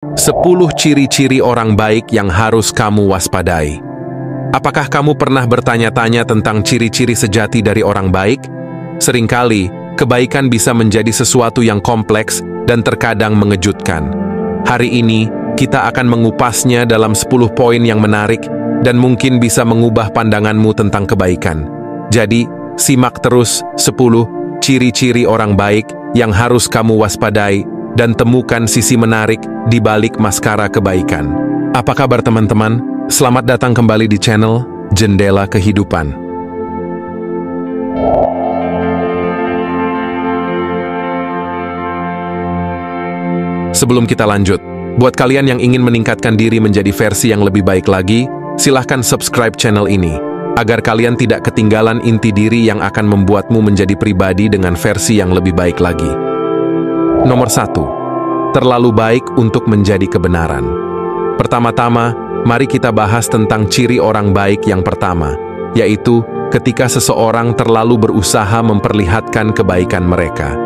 10 ciri-ciri orang baik yang harus kamu waspadai. Apakah kamu pernah bertanya-tanya tentang ciri-ciri sejati dari orang baik? Seringkali, kebaikan bisa menjadi sesuatu yang kompleks dan terkadang mengejutkan. Hari ini, kita akan mengupasnya dalam 10 poin yang menarik dan mungkin bisa mengubah pandanganmu tentang kebaikan. Jadi, simak terus 10 ciri-ciri orang baik yang harus kamu waspadai dan temukan sisi menarik di balik maskara kebaikan. Apa kabar teman-teman? Selamat datang kembali di channel Jendela Kehidupan. Sebelum kita lanjut, buat kalian yang ingin meningkatkan diri menjadi versi yang lebih baik lagi, silahkan subscribe channel ini, agar kalian tidak ketinggalan inti diri yang akan membuatmu menjadi pribadi dengan versi yang lebih baik lagi. Nomor 1. Terlalu baik untuk menjadi kebenaran. Pertama-tama, mari kita bahas tentang ciri orang baik yang pertama, yaitu ketika seseorang terlalu berusaha memperlihatkan kebaikan mereka.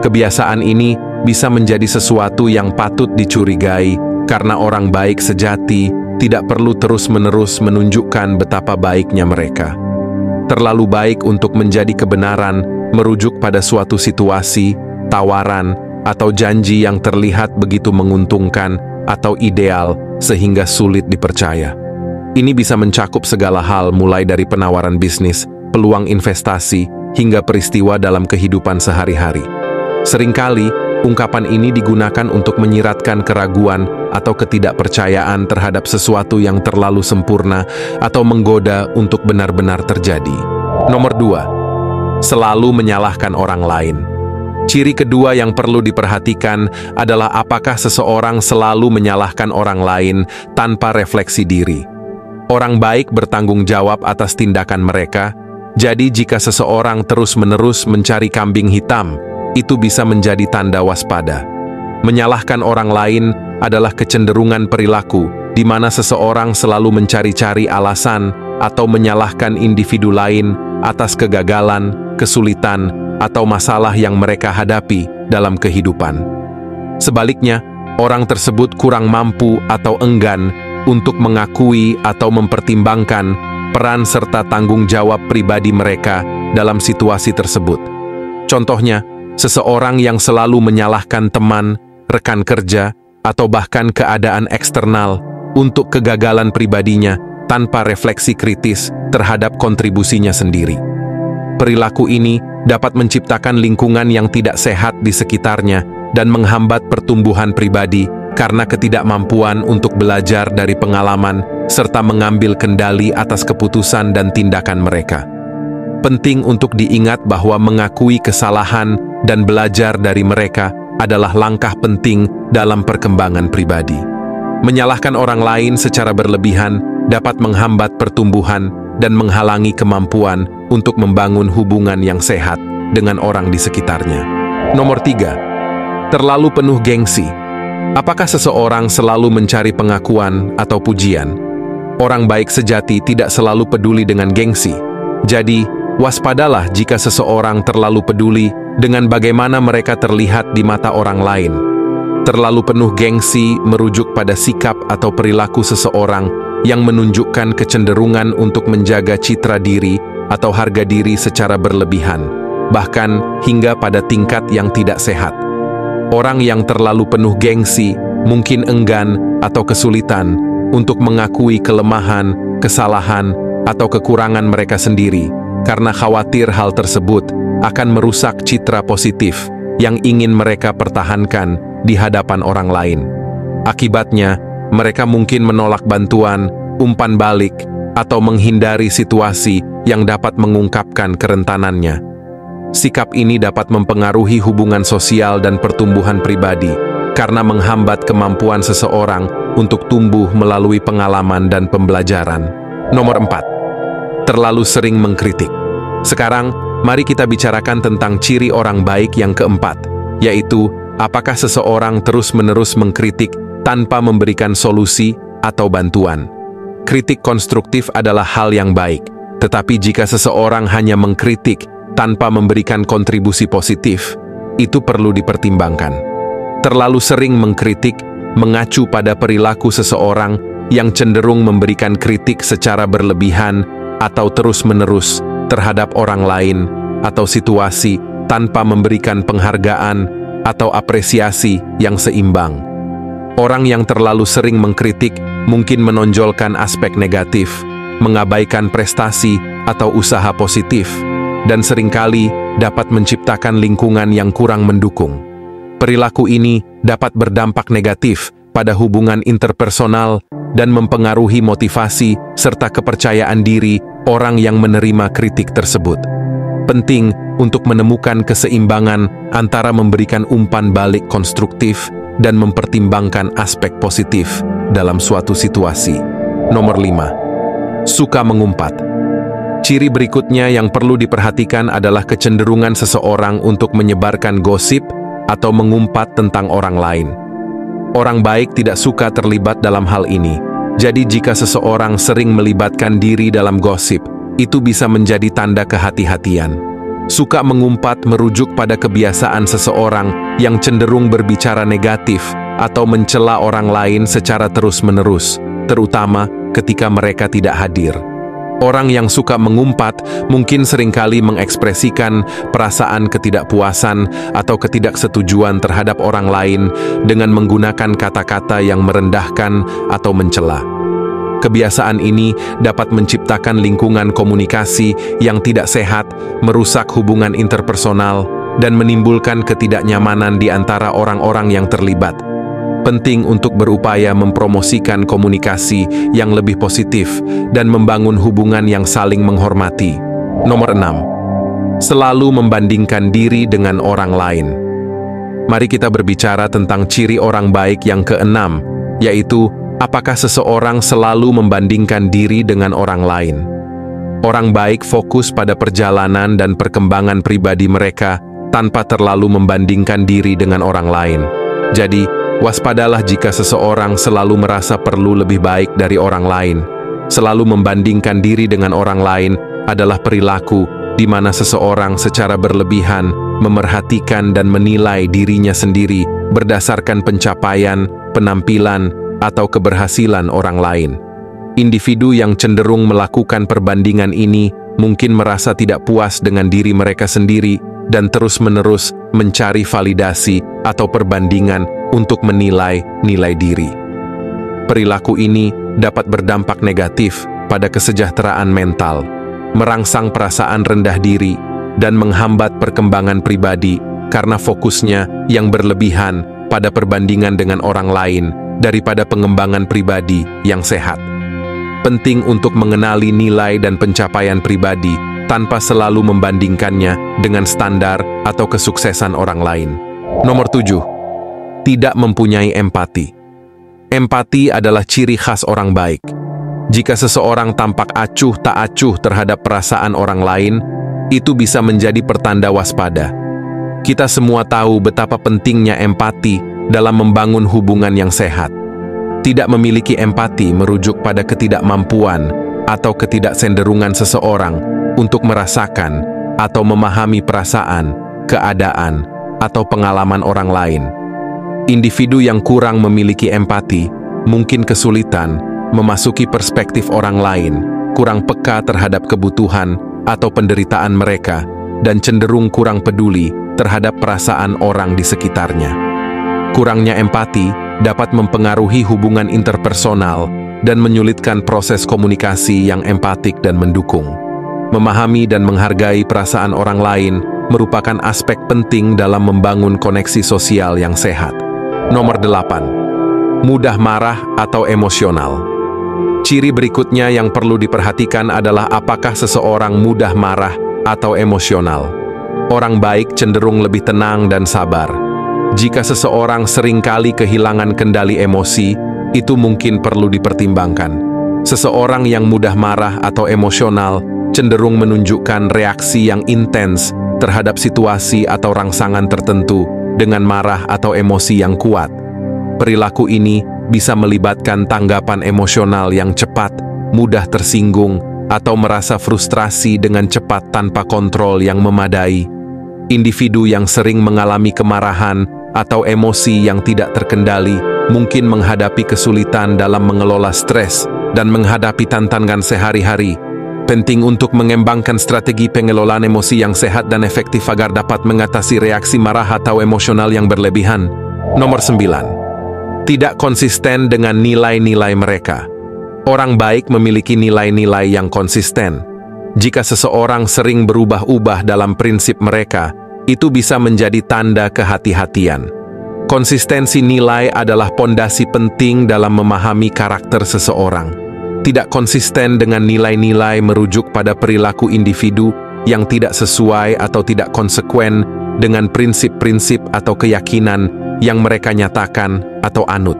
Kebiasaan ini bisa menjadi sesuatu yang patut dicurigai karena orang baik sejati tidak perlu terus-menerus menunjukkan betapa baiknya mereka. Terlalu baik untuk menjadi kebenaran merujuk pada suatu situasi, tawaran, atau janji yang terlihat begitu menguntungkan atau ideal sehingga sulit dipercaya. Ini bisa mencakup segala hal mulai dari penawaran bisnis, peluang investasi, hingga peristiwa dalam kehidupan sehari-hari. Seringkali, ungkapan ini digunakan untuk menyiratkan keraguan atau ketidakpercayaan terhadap sesuatu yang terlalu sempurna atau menggoda untuk benar-benar terjadi. Nomor 2. Selalu menyalahkan orang lain. Ciri kedua yang perlu diperhatikan adalah apakah seseorang selalu menyalahkan orang lain tanpa refleksi diri. Orang baik bertanggung jawab atas tindakan mereka, jadi jika seseorang terus-menerus mencari kambing hitam, itu bisa menjadi tanda waspada. Menyalahkan orang lain adalah kecenderungan perilaku di mana seseorang selalu mencari-cari alasan atau menyalahkan individu lain atas kegagalan, kesulitan, atau masalah yang mereka hadapi dalam kehidupan. Sebaliknya, orang tersebut kurang mampu atau enggan untuk mengakui atau mempertimbangkan peran serta tanggung jawab pribadi mereka dalam situasi tersebut. Contohnya, seseorang yang selalu menyalahkan teman, rekan kerja, atau bahkan keadaan eksternal untuk kegagalan pribadinya tanpa refleksi kritis terhadap kontribusinya sendiri. Perilaku ini dapat menciptakan lingkungan yang tidak sehat di sekitarnya dan menghambat pertumbuhan pribadi karena ketidakmampuan untuk belajar dari pengalaman serta mengambil kendali atas keputusan dan tindakan mereka. Penting untuk diingat bahwa mengakui kesalahan dan belajar dari mereka adalah langkah penting dalam perkembangan pribadi. Menyalahkan orang lain secara berlebihan dapat menghambat pertumbuhan dan menghalangi kemampuan untuk membangun hubungan yang sehat dengan orang di sekitarnya. Nomor 3. Terlalu penuh gengsi. Apakah seseorang selalu mencari pengakuan atau pujian? Orang baik sejati tidak selalu peduli dengan gengsi. Jadi, waspadalah jika seseorang terlalu peduli dengan bagaimana mereka terlihat di mata orang lain. Terlalu penuh gengsi merujuk pada sikap atau perilaku seseorang yang menunjukkan kecenderungan untuk menjaga citra diri atau harga diri secara berlebihan, bahkan hingga pada tingkat yang tidak sehat. Orang yang terlalu penuh gengsi mungkin enggan atau kesulitan untuk mengakui kelemahan, kesalahan, atau kekurangan mereka sendiri, karena khawatir hal tersebut akan merusak citra positif yang ingin mereka pertahankan di hadapan orang lain. Akibatnya, mereka mungkin menolak bantuan, umpan balik, atau menghindari situasi yang dapat mengungkapkan kerentanannya. Sikap ini dapat mempengaruhi hubungan sosial dan pertumbuhan pribadi karena menghambat kemampuan seseorang untuk tumbuh melalui pengalaman dan pembelajaran. Nomor 4. Terlalu sering mengkritik. Sekarang, mari kita bicarakan tentang ciri orang baik yang keempat, yaitu apakah seseorang terus-menerus mengkritik tanpa memberikan solusi atau bantuan. Kritik konstruktif adalah hal yang baik, tetapi jika seseorang hanya mengkritik tanpa memberikan kontribusi positif, itu perlu dipertimbangkan. Terlalu sering mengkritik mengacu pada perilaku seseorang yang cenderung memberikan kritik secara berlebihan atau terus-menerus terhadap orang lain atau situasi tanpa memberikan penghargaan atau apresiasi yang seimbang. Orang yang terlalu sering mengkritik mungkin menonjolkan aspek negatif, mengabaikan prestasi atau usaha positif, dan seringkali dapat menciptakan lingkungan yang kurang mendukung. Perilaku ini dapat berdampak negatif pada hubungan interpersonal dan mempengaruhi motivasi serta kepercayaan diri orang yang menerima kritik tersebut. Penting untuk menemukan keseimbangan antara memberikan umpan balik konstruktif dan mempertimbangkan aspek positif dalam suatu situasi. Nomor 5. Suka mengumpat. Ciri berikutnya yang perlu diperhatikan adalah kecenderungan seseorang untuk menyebarkan gosip atau mengumpat tentang orang lain. Orang baik tidak suka terlibat dalam hal ini. Jadi jika seseorang sering melibatkan diri dalam gosip, itu bisa menjadi tanda kehati-hatian. Suka mengumpat merujuk pada kebiasaan seseorang yang cenderung berbicara negatif atau mencela orang lain secara terus-menerus, terutama ketika mereka tidak hadir. Orang yang suka mengumpat mungkin seringkali mengekspresikan perasaan ketidakpuasan atau ketidaksetujuan terhadap orang lain dengan menggunakan kata-kata yang merendahkan atau mencela. Kebiasaan ini dapat menciptakan lingkungan komunikasi yang tidak sehat, merusak hubungan interpersonal, dan menimbulkan ketidaknyamanan di antara orang-orang yang terlibat. Penting untuk berupaya mempromosikan komunikasi yang lebih positif dan membangun hubungan yang saling menghormati. Nomor 6. Selalu membandingkan diri dengan orang lain. Mari kita berbicara tentang ciri orang baik yang keenam, yaitu apakah seseorang selalu membandingkan diri dengan orang lain. Orang baik fokus pada perjalanan dan perkembangan pribadi mereka tanpa terlalu membandingkan diri dengan orang lain. Jadi, waspadalah jika seseorang selalu merasa perlu lebih baik dari orang lain. Selalu membandingkan diri dengan orang lain adalah perilaku di mana seseorang secara berlebihan memerhatikan dan menilai dirinya sendiri berdasarkan pencapaian, penampilan, atau keberhasilan orang lain. Individu yang cenderung melakukan perbandingan ini mungkin merasa tidak puas dengan diri mereka sendiri dan terus-menerus mencari validasi atau perbandingan untuk menilai nilai diri. Perilaku ini dapat berdampak negatif pada kesejahteraan mental, merangsang perasaan rendah diri, dan menghambat perkembangan pribadi karena fokusnya yang berlebihan pada perbandingan dengan orang lain daripada pengembangan pribadi yang sehat. Penting untuk mengenali nilai dan pencapaian pribadi tanpa selalu membandingkannya dengan standar atau kesuksesan orang lain. Nomor 7. Tidak mempunyai empati. Empati adalah ciri khas orang baik. Jika seseorang tampak acuh tak acuh terhadap perasaan orang lain, itu bisa menjadi pertanda waspada. Kita semua tahu betapa pentingnya empati dalam membangun hubungan yang sehat. Tidak memiliki empati merujuk pada ketidakmampuan atau ketidaksenderungan seseorang untuk merasakan atau memahami perasaan, keadaan, atau pengalaman orang lain. Individu yang kurang memiliki empati mungkin kesulitan memasuki perspektif orang lain, kurang peka terhadap kebutuhan atau penderitaan mereka, dan cenderung kurang peduli terhadap perasaan orang di sekitarnya. Kurangnya empati dapat mempengaruhi hubungan interpersonal dan menyulitkan proses komunikasi yang empatik dan mendukung. Memahami dan menghargai perasaan orang lain merupakan aspek penting dalam membangun koneksi sosial yang sehat. Nomor 8. Mudah marah atau emosional. Ciri berikutnya yang perlu diperhatikan adalah apakah seseorang mudah marah atau emosional. Orang baik cenderung lebih tenang dan sabar. Jika seseorang seringkali kehilangan kendali emosi, itu mungkin perlu dipertimbangkan. Seseorang yang mudah marah atau emosional cenderung menunjukkan reaksi yang intens terhadap situasi atau rangsangan tertentu dengan marah atau emosi yang kuat. Perilaku ini bisa melibatkan tanggapan emosional yang cepat, mudah tersinggung, atau merasa frustrasi dengan cepat tanpa kontrol yang memadai. Individu yang sering mengalami kemarahan atau emosi yang tidak terkendali mungkin menghadapi kesulitan dalam mengelola stres dan menghadapi tantangan sehari-hari. Penting untuk mengembangkan strategi pengelolaan emosi yang sehat dan efektif agar dapat mengatasi reaksi marah atau emosional yang berlebihan. Nomor 9. Tidak konsisten dengan nilai-nilai mereka. Orang baik memiliki nilai-nilai yang konsisten. Jika seseorang sering berubah-ubah dalam prinsip mereka, itu bisa menjadi tanda kehati-hatian. Konsistensi nilai adalah pondasi penting dalam memahami karakter seseorang. Tidak konsisten dengan nilai-nilai merujuk pada perilaku individu yang tidak sesuai atau tidak konsekuen dengan prinsip-prinsip atau keyakinan yang mereka nyatakan atau anut.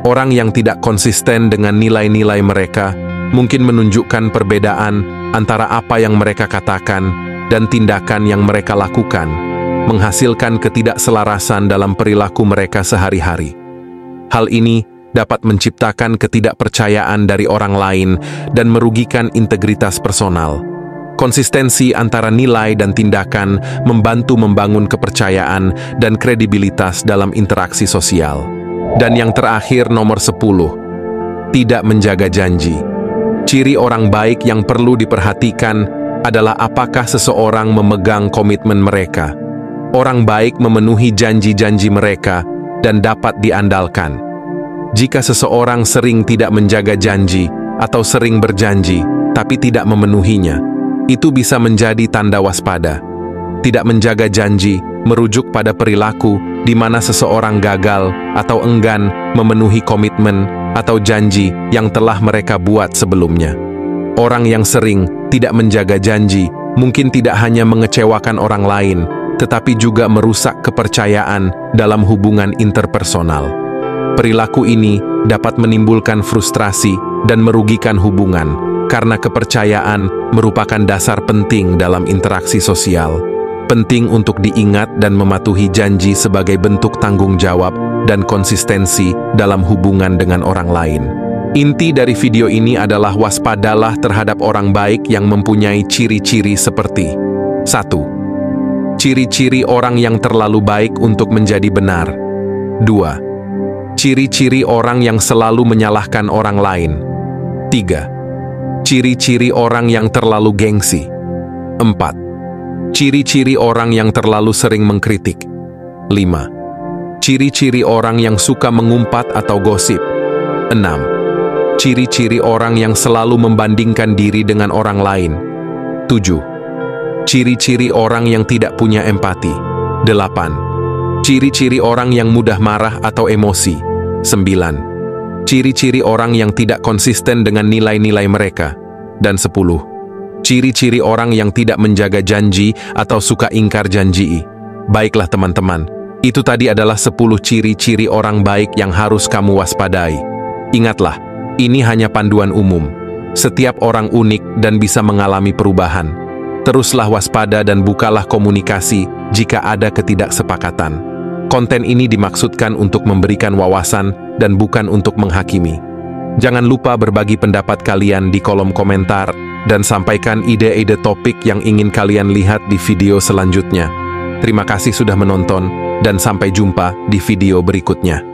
Orang yang tidak konsisten dengan nilai-nilai mereka mungkin menunjukkan perbedaan antara apa yang mereka katakan dan tindakan yang mereka lakukan, menghasilkan ketidakselarasan dalam perilaku mereka sehari-hari. Hal ini dapat menciptakan ketidakpercayaan dari orang lain dan merugikan integritas personal. Konsistensi antara nilai dan tindakan membantu membangun kepercayaan dan kredibilitas dalam interaksi sosial. Dan yang terakhir, nomor 10. Tidak menjaga janji. Ciri orang baik yang perlu diperhatikan adalah apakah seseorang memegang komitmen mereka. Orang baik memenuhi janji-janji mereka dan dapat diandalkan. Jika seseorang sering tidak menjaga janji atau sering berjanji tapi tidak memenuhinya, itu bisa menjadi tanda waspada. Tidak menjaga janji merujuk pada perilaku di mana seseorang gagal atau enggan memenuhi komitmen atau janji yang telah mereka buat sebelumnya. Orang yang sering tidak menjaga janji mungkin tidak hanya mengecewakan orang lain, tetapi juga merusak kepercayaan dalam hubungan interpersonal. Perilaku ini dapat menimbulkan frustrasi dan merugikan hubungan, karena kepercayaan merupakan dasar penting dalam interaksi sosial. Penting untuk diingat dan mematuhi janji sebagai bentuk tanggung jawab dan konsistensi dalam hubungan dengan orang lain. Inti dari video ini adalah waspadalah terhadap orang baik yang mempunyai ciri-ciri seperti 1. Ciri-ciri orang yang terlalu baik untuk menjadi benar. 2. Ciri-ciri orang yang selalu menyalahkan orang lain. 3. Ciri-ciri orang yang terlalu gengsi. 4. Ciri-ciri orang yang terlalu sering mengkritik. 5. Ciri-ciri orang yang suka mengumpat atau gosip. 6. Ciri-ciri orang yang selalu membandingkan diri dengan orang lain. 7. Ciri-ciri orang yang tidak punya empati. 8. Ciri-ciri orang yang mudah marah atau emosi. 9. Ciri-ciri orang yang tidak konsisten dengan nilai-nilai mereka. Dan 10. Ciri-ciri orang yang tidak menjaga janji atau suka ingkar janji. Baiklah teman-teman, itu tadi adalah 10 ciri-ciri orang baik yang harus kamu waspadai. Ingatlah, ini hanya panduan umum. Setiap orang unik dan bisa mengalami perubahan. Teruslah waspada dan bukalah komunikasi jika ada ketidaksepakatan. Konten ini dimaksudkan untuk memberikan wawasan dan bukan untuk menghakimi. Jangan lupa berbagi pendapat kalian di kolom komentar dan sampaikan ide-ide topik yang ingin kalian lihat di video selanjutnya. Terima kasih sudah menonton dan sampai jumpa di video berikutnya.